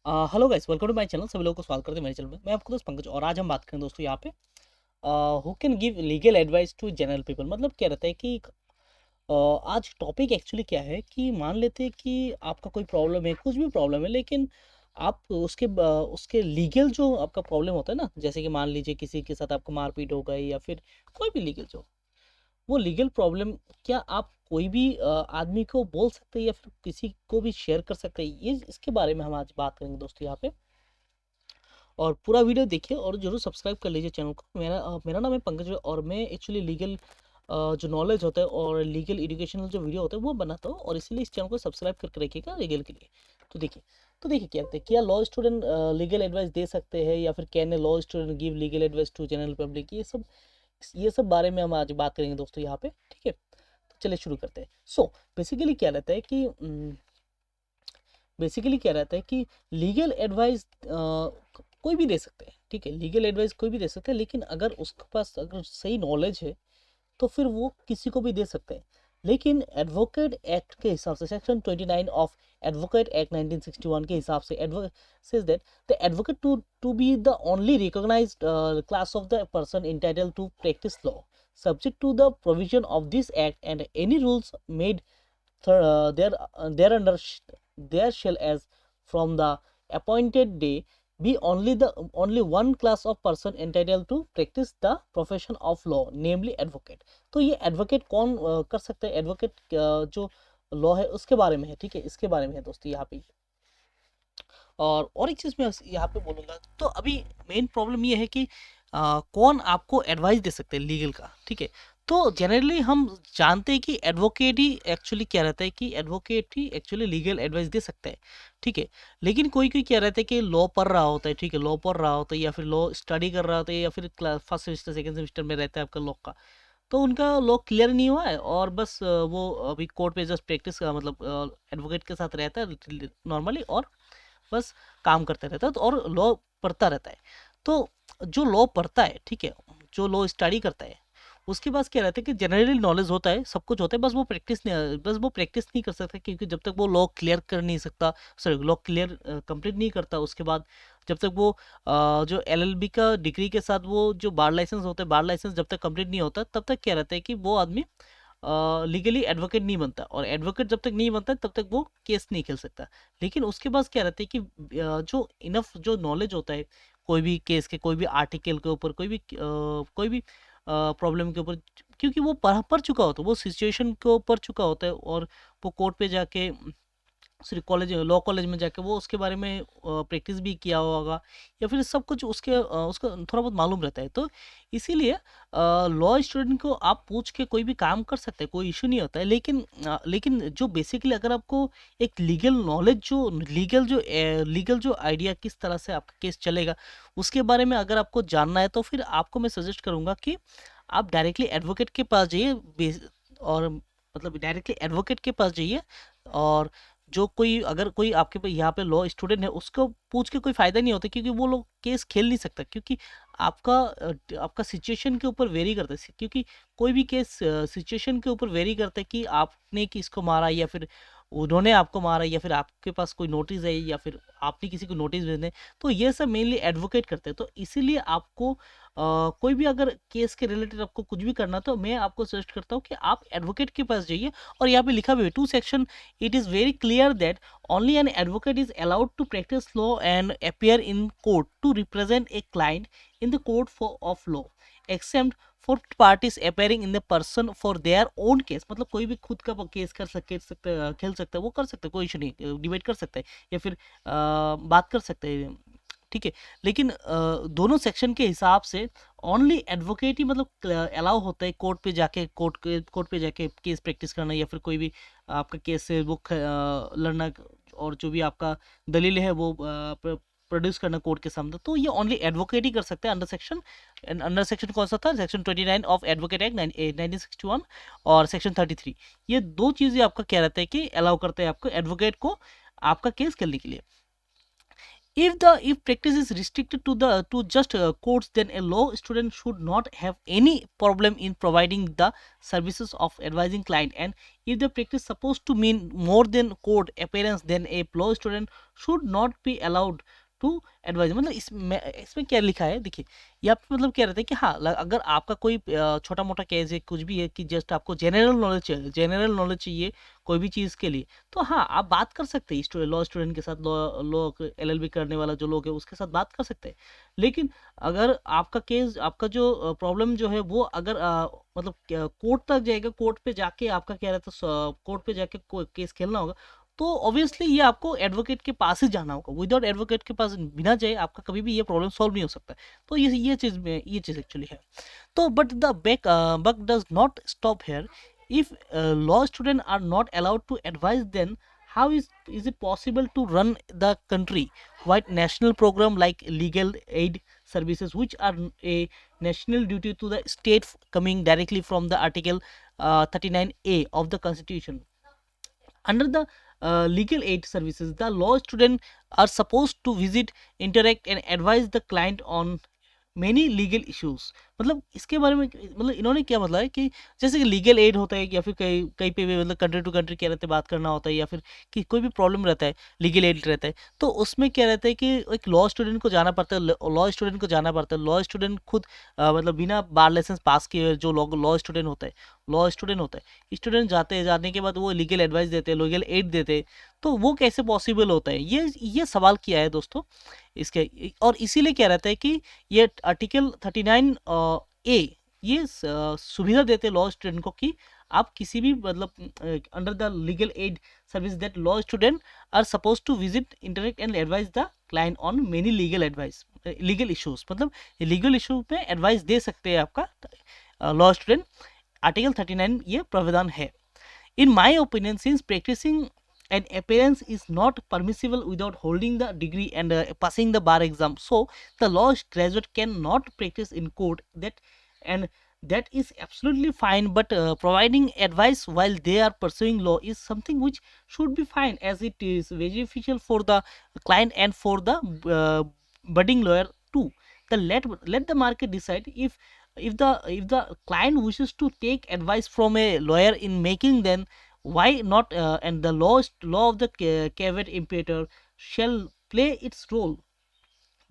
Hello guys, welcome to my channel. सभी लोगों को स्वागत करते हैं मेरे चैनल में। मैं आपको दोस्त पंकज और आज हम बात करें दोस्तों यहाँ पे who can give legal advice to general people. मतलब क्या रहता है कि आज टॉपिक एक्चुअली क्या है कि मान लेते हैं कि आपका कोई प्रॉब्लम है, कुछ भी प्रॉब्लम है, लेकिन आप उसके लीगल जो आपका प्रॉब्लम होता है ना, जैसे कि मान लीजिए किसी के साथ आपको मारपीट हो गई या फिर कोई भी लीगल जो वो लीगल प्रॉब्लम, क्या आप कोई भी आदमी को बोल सकते हैं या फिर किसी को भी शेयर कर सकते हैं? ये इसके बारे में हम आज बात करेंगे दोस्तों यहाँ पे। और पूरा वीडियो देखिए और जरूर सब्सक्राइब कर लीजिए चैनल को। मेरा नाम है पंकज और मैं एक्चुअली लीगल जो नॉलेज होता है और लीगल एजुकेशनल जो वीडियो होता है वो बनाता हूँ, और इसीलिए इस चैनल को सब्सक्राइब करके रखिएगा लीगल के लिए। तो देखिए क्या कहते हैं, क्या लॉ स्टूडेंट लीगल एडवाइस दे सकते हैं या फिर can a law student give legal advice to general public? ये सब बारे में हम आज बात करेंगे दोस्तों यहाँ पे। ठीक है, तो चलिए शुरू करते हैं। बेसिकली क्या रहता है कि लीगल एडवाइस कोई भी दे सकते हैं। ठीक है, लीगल एडवाइस कोई भी दे सकते हैं, लेकिन अगर उसके पास अगर सही नॉलेज है तो फिर वो किसी को भी दे सकते हैं। लेकिन एडवोकेट एक्ट के हिसाब से सेक्शन 29 ऑफ एडवोकेट एक्ट 1961 के हिसाब से says that the advocate to be the only recognized class of the person entitled to practice law subject to the provision of this act, and any rules made thereunder there shall as from the appointed day be only one class of person entitled to practice the profession of law, namely advocate। तो ये advocate कौन कर सकता है? Advocate जो law है उसके बारे में है। ठीक है, इसके बारे में है दोस्तों यहाँ पे। और एक चीज़ मैं यहाँ पे बोलूँगा, तो अभी मेन प्रॉब्लम ये है कि कौन आपको एडवाइस दे सकते हैं लीगल का। ठीक है, तो जनरली हम जानते हैं कि एडवोकेट ही एक्चुअली क्या रहता है कि एडवोकेट ही एक्चुअली लीगल एडवाइस दे सकते हैं। ठीक है, लेकिन कोई कोई क्या रहता है कि लॉ पढ़ रहा होता है। ठीक है, लॉ पढ़ रहा होता है या फिर लॉ स्टडी कर रहा होता है या फिर class first semester second semester में रहता है आपका लॉ का, तो उनका लॉ क्लियर नहीं हुआ है और बस वो अभी कोर्ट पे जस्ट प्रैक्टिस का मतलब एडवोकेट के साथ रहता है नॉर्मली, और बस काम करते रहता है, तो और लॉ पढ़ता रहता है। तो जो लॉ पढ़ता है, ठीक है, जो लॉ स्टडी करता है, उसके पास क्या रहता है कि जनरल नॉलेज होता है, सब कुछ होता है, बस वो प्रैक्टिस नहीं कर सकता, क्योंकि जब तक वो लॉ क्लियर कर नहीं सकता, सॉरी लॉ क्लियर कंप्लीट नहीं करता, उसके बाद जब तक वो जो एलएलबी का डिग्री के साथ वो जो बार लाइसेंस होता है, बार लाइसेंस जब तक कंप्लीट नहीं होता तब तक क्या रहता है कि वो आदमी लीगली एडवोकेट नहीं बनता, और एडवोकेट जब तक नहीं बनता तब तक वो केस नहीं खेल सकता। लेकिन उसके पास क्या रहता है कि जो इनफ जो नॉलेज होता है कोई भी केस के, कोई भी आर्टिकल के ऊपर, कोई भी प्रॉब्लम के ऊपर, क्योंकि वो पढ़ चुका होता है, वो सिचुएशन को पढ़ चुका होता है, और वो कोर्ट पे जाके सिर्फ कॉलेज लॉ कॉलेज में जाके वो उसके बारे में प्रैक्टिस भी किया होगा, या फिर सब कुछ उसका थोड़ा बहुत मालूम रहता है। तो इसीलिए लॉ स्टूडेंट को आप पूछ के कोई भी काम कर सकते हैं, कोई इशू नहीं होता है। लेकिन जो बेसिकली अगर आपको एक लीगल नॉलेज, जो लीगल जो आइडिया किस तरह से आपका केस चलेगा उसके बारे में अगर आपको जानना है, तो फिर आपको मैं सजेस्ट करूंगा कि आप डायरेक्टली एडवोकेट के पास जाइए, और मतलब डायरेक्टली एडवोकेट के पास जाइए। और जो कोई अगर कोई आपके पे यहाँ पे लॉ स्टूडेंट है उसको पूछ के कोई फायदा नहीं होता, क्योंकि वो लोग केस खेल नहीं सकता, क्योंकि आपका सिचुएशन के ऊपर वेरी करता है, क्योंकि कोई भी केस सिचुएशन के ऊपर वेरी करता है कि आपने किसको मारा, या फिर उन्होंने आपको मारा, या फिर आपके पास कोई नोटिस है, या फिर आपने किसी को नोटिस भेजने। तो ये सब मेनली एडवोकेट करते हैं। तो इसीलिए आपको कोई भी अगर केस के रिलेटेड आपको कुछ भी करना, तो मैं आपको सजेस्ट करता हूँ कि आप एडवोकेट के पास जाइए। और यहाँ पे लिखा भी है 2 section, it is very clear that only an advocate is allowed to practice law and appear in court to represent a client in the court of law, except for parties appearing in the person for their own case। मतलब कोई भी खुद का case खेल सकता है, वो कर सकता है, कोई इशू नहीं, डिबेट कर सकता है या फिर बात कर सकते हैं। ठीक है, लेकिन दोनों सेक्शन के हिसाब से ओनली एडवोकेट ही मतलब अलाउ होता है कोर्ट पे जाके केस प्रैक्टिस करना, या फिर कोई भी आपका केस से वो लड़ना, और जो भी आपका दलील है वो प्रोड्यूस करना कोर्ट के सामने। तो ये ओनली एडवोकेट ही कर सकते हैं अंडर सेक्शन कौन सा था, सेक्शन 29 ऑफ एडवोकेट एक्ट 1961 और सेक्शन 33। ये दो चीज़ें आपका क्या रहता है कि अलाउ करते हैं आपको एडवोकेट को आपका केस खेलने के लिए। If practice is restricted to just courts, then a law student should not have any problem in providing the services of advising client. And if the practice supposed to mean more than court appearance, then a law student should not be allowed to advise. मतलब इसमें क्या लिखा है देखिए, यहाँ पे मतलब क्या रहता है कि हाँ अगर आपका कोई छोटा मोटा केस है, कुछ भी है कि जस्ट आपको जनरल नॉलेज चाहिए कोई भी चीज़ के लिए, तो हाँ आप बात कर सकते हैं लॉ स्टूडेंट के साथ, लॉ LLB करने वाला जो लोग है उसके साथ बात कर सकते हैं। लेकिन अगर आपका केस, आपका जो प्रॉब्लम जो है वो अगर मतलब कोर्ट तक जाएगा, कोर्ट पे जाके आपका क्या रहता है, कोर्ट पे जाके केस खेलना होगा, तो ऑब्वियसली ये आपको एडवोकेट के पास ही जाना होगा। विदाउट एडवोकेट के पास बिना जाए आपका कभी भी ये प्रॉब्लम सॉल्व नहीं हो सकता। तो ये चीज़ एक्चुअली है। तो but the buck does not stop here. if law students are not allowed to advise, then how is it possible to run the country wide national program like legal aid services, which are a national duty to the state, coming directly from the article 39A of the constitution? Under the legal aid services, the law students are supposed to visit, interact and advise the client on many legal issues. मतलब इसके बारे में मतलब इन्होंने क्या मतलब है कि जैसे कि लीगल एड होता है या फिर कहीं कहीं पे भी मतलब कंट्री टू कंट्री क्या रहता है बात करना होता है, या फिर कि कोई भी प्रॉब्लम रहता है लीगल एड रहता है, तो उसमें क्या रहता है कि एक लॉ स्टूडेंट को जाना पड़ता है। लॉ स्टूडेंट खुद मतलब बिना बार लाइसेंस पास किए जो लॉ स्टूडेंट होता है, स्टूडेंट जाने के बाद वो लीगल एडवाइस देते हैं, लीगल एड देते हैं। तो वो कैसे पॉसिबल होता है, ये सवाल किया है दोस्तों इसके। और इसीलिए क्या रहता है कि ये आर्टिकल 39A ये सुविधा देते हैं लॉ स्टूडेंट को कि आप किसी भी मतलब under the legal aid service that law student are suppose to visit, interact and advise the client on many legal issues. मतलब लीगल इशू पे एडवाइस दे सकते हैं आपका लॉ स्टूडेंट। आर्टिकल 39 ये प्रावधान है। In my opinion, since practising an appearance is not permissible without holding the degree and passing the bar exam, so the law graduate cannot practice in court, that is absolutely fine. But providing advice while they are pursuing law is something which should be fine, as it is beneficial for the client and for the budding lawyer too. Let the market decide. If the client wishes to take advice from a lawyer in making, then why not, and the law of the caveat imperator shall play its role.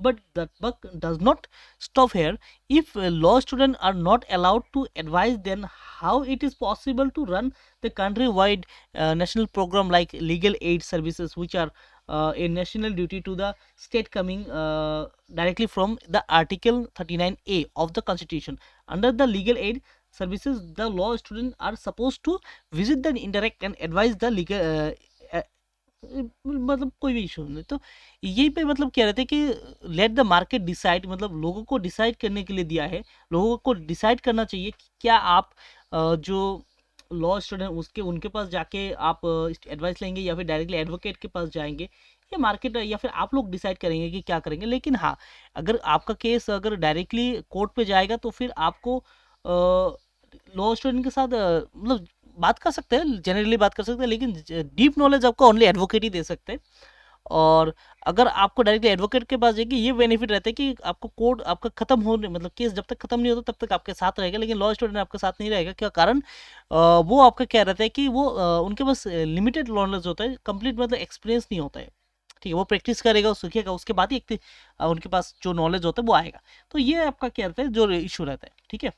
But the buck does not stop here. If law students are not allowed to advise, then how it is possible to run the country-wide national program like legal aid services, which are a national duty to the state, coming directly from the article 39A of the constitution. Under the legal aid services, the law students are supposed to visit, the interact and advise the legal मतलब कोई भी issue नहीं। तो यही पे मतलब क्या रहता है कि लेट द मार्केट डिसाइड, मतलब लोगों को डिसाइड करने के लिए दिया है। लोगों को डिसाइड करना चाहिए कि क्या आप जो लॉ स्टूडेंट उनके पास जाके आप एडवाइस लेंगे या फिर डायरेक्टली एडवोकेट के पास जाएंगे, या मार्केट या फिर आप लोग डिसाइड करेंगे कि क्या करेंगे। लेकिन हाँ, अगर आपका केस अगर डायरेक्टली कोर्ट पे जाएगा तो फिर आपको लॉ स्टूडेंट के साथ मतलब बात कर सकते हैं, जनरली बात कर सकते हैं, लेकिन डीप नॉलेज आपको ओनली एडवोकेट ही दे सकते हैं। और अगर आपको डायरेक्टली एडवोकेट के पास जाएगी, ये बेनिफिट रहता है कि आपको कोर्ट आपका खत्म होने मतलब केस जब तक खत्म नहीं होता तब तक आपके साथ रहेगा, लेकिन लॉ स्टूडेंट आपके साथ नहीं रहेगा। क्या कारण? वो आपका क्या रहता है कि वो उनके पास लिमिटेड नॉलेज होता है, कंप्लीट मतलब एक्सपीरियंस नहीं होता है। ठीक है, वो प्रैक्टिस करेगा, सीखेगा, उसके बाद ही उनके पास जो नॉलेज होता है वो आएगा। तो ये आपका क्या रहता है जो इशू रहता है। ठीक है,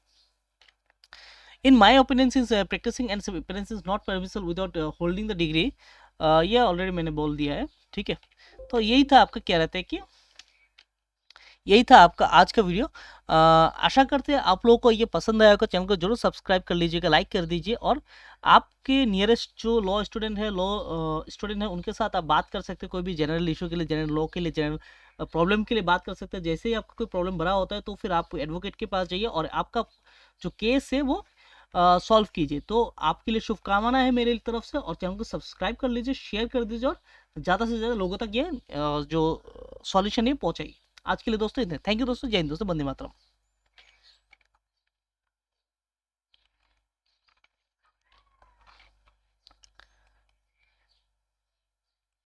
in my opinion, since practicing and appearance is not permissible without holding the degree, ये ऑलरेडी मैंने बोल दिया है। ठीक है, तो यही था आपका क्या रहता है कि यही था आपका आज का वीडियो। आशा करते हैं आप लोगों को ये पसंद आया होगा। चैनल को जरूर सब्सक्राइब कर लीजिएगा, लाइक कर दीजिए, और आपके नियरेस्ट जो लॉ स्टूडेंट है उनके साथ आप बात कर सकते हैं। कोई भी जनरल इशू के लिए, जनरल लॉ के लिए, जनरल प्रॉब्लम के लिए बात कर सकते हैं। जैसे ही आपका कोई प्रॉब्लम बड़ा होता है तो फिर आप एडवोकेट के पास जाइए और आपका जो केस है वो सॉल्व कीजिए। तो आपके लिए शुभकामना है मेरे तरफ से, और चैनल को सब्सक्राइब कर लीजिए, शेयर कर दीजिए, और ज़्यादा से ज़्यादा लोगों तक ये जो सॉल्यूशन है पहुँचाइए। आज के लिए दोस्तों इतने। थैंक यू दोस्तों, जय हिंद दोस्तों, वंदे मातरम।